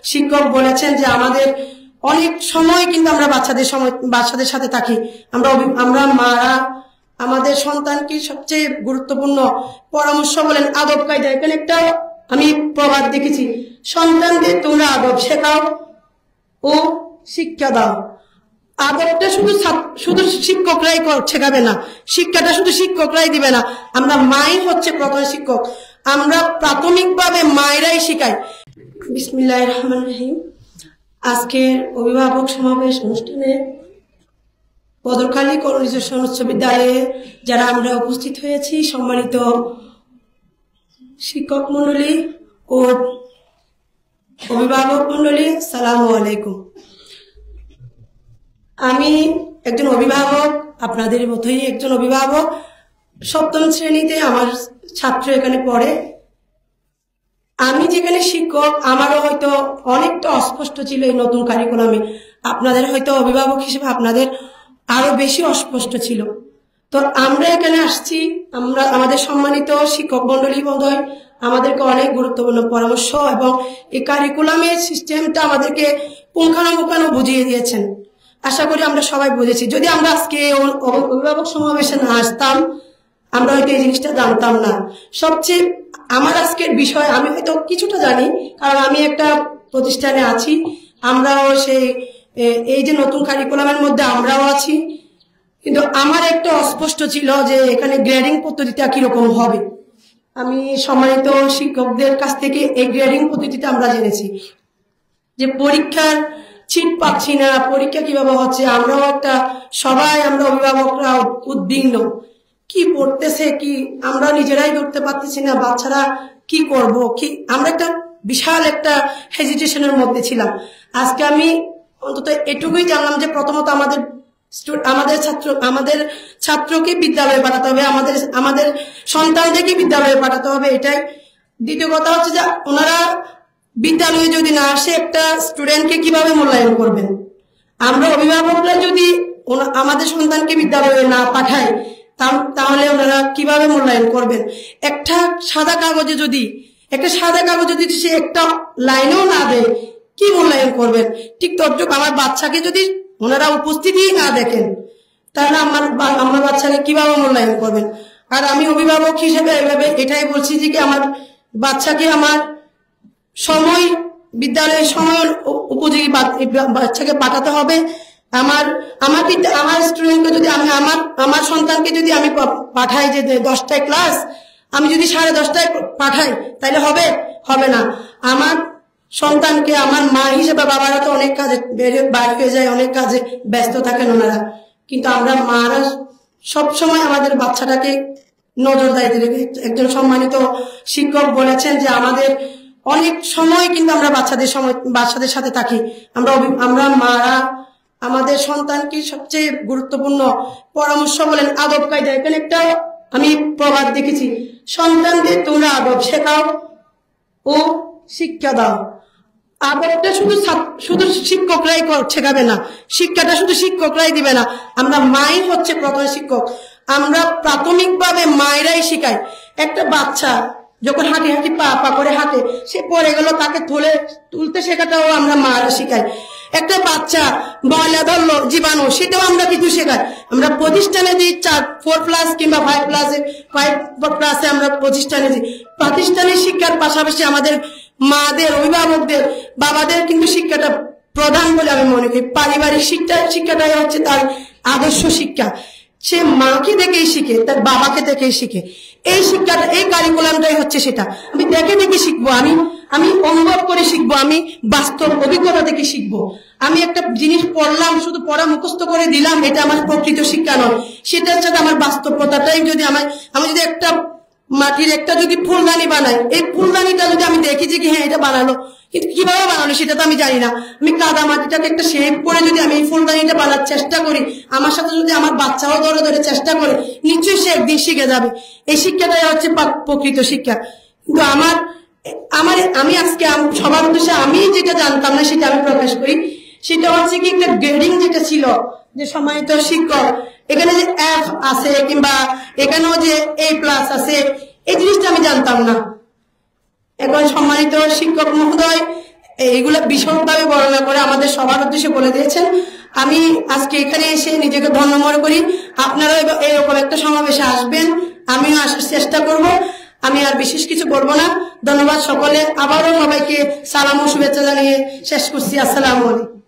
শিক্ষক বলেছেন যে আমাদের অনেক সময় কিন্তু আমরা বাচ্চাদের সাথে থাকি। আমরা মারা আমাদের সন্তানকে সবচেয়ে গুরুত্বপূর্ণ পরামর্শ বলেন আদব কায়দা। এখানে একটা আমি প্রবাদ দেখেছি, সন্তানদের তোমরা আদব শেখাও ও শিক্ষা দাও। আদবটা শুধু শিক্ষকরাই শেখাবে না, শিক্ষাটা শুধু শিক্ষকরাই দিবে না, আমরা মাই হচ্ছে প্রধান শিক্ষক। আমরা প্রাথমিকভাবে মায়েরাই শিখাই। বিসমিল্লাহির রহমানির রহিম। আজকের অভিভাবক সমাবেশ অনুষ্ঠানে বদরখালী কলোনিজেশন উচ্চ বিদ্যালয়ে যারা আমরা উপস্থিত হয়েছি, সম্মানিত শিক্ষক মন্ডলী ও অভিভাবক মন্ডলী, সালামু আলাইকুম। আমি একজন অভিভাবক, আপনাদের মতোই একজন অভিভাবক। সপ্তম শ্রেণীতে আমার ছাত্র এখানে পড়ে। আমি যেখানে শিক্ষক, আমারও হয়তো অনেকটা অস্পষ্ট ছিল এই নতুন কারিকুলামে। আপনাদের হয়তো অভিভাবক হিসেবে আপনাদের আরো বেশি অস্পষ্ট ছিল। তো আমরা এখানে আসছি, আমাদের সম্মানিত শিক্ষক মন্ডলী মহোদয় আমাদেরকে অনেক গুরুত্বপূর্ণ পরামর্শ এবং এই কারিকুলামের সিস্টেমটা আমাদেরকে পুঙ্খানুপুঙ্খানু বুঝিয়ে দিয়েছেন। আশা করি আমরা সবাই বুঝেছি। যদি আমরা আজকে অভিভাবক সমাবেশে না আসতাম, আমরা হয়তো এই জিনিসটা জানতাম না। সবচেয়ে আমার আজকের বিষয় আমি হয়তো কিছুটা জানি, কারণ আমি একটা প্রতিষ্ঠানে আছি, আমরাও এই যে নতুন কারিকুলামের মধ্যে আমরাও আছি। কিন্তু আমার একটা অস্পষ্ট ছিল যে এখানে গ্রেডিং পদ্ধতিটা কিরকম হবে। আমি সম্মানিত শিক্ষকদের কাছ থেকে এই গ্রেডিং পদ্ধতিটা আমরা জেনেছি যে পরীক্ষার চিট পাচ্ছি না, পরীক্ষা কিভাবে হচ্ছে। আমরাও আমরা অভিভাবকরা উদ্বিগ্ন, কি পড়তেছে কি আমরা নিজেরাই ধরতে পারতেছি না, বাচ্চারা কি করব কি। আমরা একটা বিশাল একটা হেজিটেশনের মধ্যে ছিলাম। আজকে আমি অন্তত এটুকুই জানলাম যে প্রথমত আমাদের ছাত্রকে বিদ্যালয়ে পাঠাতে হবে, আমাদের সন্তানদেরকে বিদ্যালয়ে পাঠাতে হবে, এটাই। দ্বিতীয় কথা হচ্ছে যে ওনারা বিদ্যালয়ে যদি না আসে একটা স্টুডেন্টকে কিভাবে মূল্যায়ন করবেন। আমরা অভিভাবকরা যদি আমাদের সন্তানকে বিদ্যালয়ে না পাঠাই তাহলে ওনারা কিভাবে মূল্যায়ন করবেন। একটা সাদা কাগজে যদি সে একটা লাইনও না দেয়, কি মূল্যায়ন করবেন। ঠিক তদ্রুপ আমার বাচ্চাকে যদি ওনারা উপস্থিতি না দেখেন, তাহলে আমার বাচ্চাকে কিভাবে মূল্যায়ন করবেন। আর আমি অভিভাবক হিসেবে এটাই বলছি যে কি আমার বাচ্চাকে আমার বিদ্যালয়ের সময় উপযোগী বাচ্চাকে পাঠাতে হবে। আমার স্টুডেন্টকে যদি আমার সন্তানকে যদি আমি পাঠাই যে 10টায় ক্লাস, আমি যদি 10:30টায় পাঠাই তাহলে হবে না। আমার সন্তানকে আমার মা হিসেবে, বাবারা তো অনেক কাজে বাইরে হয়ে যায়, অনেক কাজে ব্যস্ত থাকেন ওনারা, কিন্তু আমরা মারা সবসময় আমাদের বাচ্চাটাকে নজরদারিতে রেখে। একজন সম্মানিত শিক্ষক বলেছেন যে আমাদের অনেক সময় কিন্তু আমরা বাচ্চাদের সাথে থাকি। আমরা মারা আমাদের সন্তানকে সবচেয়ে গুরুত্বপূর্ণ পরামর্শ বলেন আদব কায়দা। এখানে একটা আমি প্রবাদ দেখেছি, সন্তানদের তোমরা আদব শেখাও ও শিক্ষা দাও। আদবটা শুধু শিক্ষকরাই শেখাবে না, শিক্ষাটা শুধু শিক্ষকরাই দিবে না, আমরা মাই হচ্ছে প্রধান শিক্ষক। আমরা প্রাথমিকভাবে মায়েরাই শিখাই। একটা বাচ্চা যখন হাঁটি পা করে হাঁটে, সে পড়ে গেল, তাকে তুলতে শেখাটাও আমরা মারা শিখাই। একটা বাচ্চা ময়লা ধরলো, জীবাণু, সেটাও আমরা কিছু শেখাই। আমরা প্রতিষ্ঠানে দিই 4+ কিংবা 5+ আমরা প্রতিষ্ঠানে দিই। প্রাতিষ্ঠানিক শিক্ষার পাশাপাশি আমাদের মাদের, অভিভাবকদের, বাবাদের কিন্তু শিক্ষাটা প্রধান বলে আমি মনে করি। পারিবারিক শিক্ষাটাই হচ্ছে তার আদর্শ শিক্ষা। সে মাকে দেখেই শিখে, তার বাবাকে দেখেই শিখে। এই শিক্ষাটা, এই কারিকুলামটাই হচ্ছে সেটা। আমি দেখে শিখবো, আমি অনুভব করে শিখবো, আমি বাস্তব অভিজ্ঞতা থেকে শিখবো। আমি একটা জিনিস পড়লাম, শুধু পড়া মুখস্থ করে দিলাম, এটা আমার প্রকৃত শিক্ষা নয়। সেটার সাথে আমার বাস্তবতাটাই যদি আমি যদি একটা মাটির যদি ফুলদানি বানাই, এই ফুলদানিটা যদি আমি দেখি যে কি হ্যাঁ এটা বানালো, কিন্তু কিভাবে বানালো সেটা তো আমি জানি না। আমি কাদা মাটিটাকে একটা শেপ করে যদি আমি এই ফুলদানিটা বানার চেষ্টা করি, আমার সাথে যদি আমার বাচ্চাও ধরে চেষ্টা করে, নিশ্চয়ই সে একদিন শিখে যাবে। এই শিক্ষাটাই হচ্ছে প্রকৃত শিক্ষা। কিন্তু আমি আজকে সবার উদ্দেশ্যে আমি যেটা জানতাম না সেটা আমি প্রকাশ করি। সেটা হচ্ছে কি একটা গ্রেডিং যেটা ছিল, যে সম্মানিত শিক্ষক এখানে যে F আছে কিংবা এখানেও যে A+ আছে, এই জিনিসটা আমি জানতাম না। এখন সম্মানিত শিক্ষক মহোদয় এইগুলো বিশদভাবে বর্ণনা করে আমাদের সবার উদ্দেশ্যে বলে দিয়েছেন। আমি আজকে এখানে এসে নিজেকে ধন্য মনে করি। আপনারাও এরকম একটা সমাবেশে আসবেন, আমিও আসার চেষ্টা করব। আমি আর বিশেষ কিছু বলবো না। ধন্যবাদ সকলে। আবারও সবাইকে সালাম ও শুভেচ্ছা জানিয়ে শেষ করছি। আসসালামু আলাইকুম।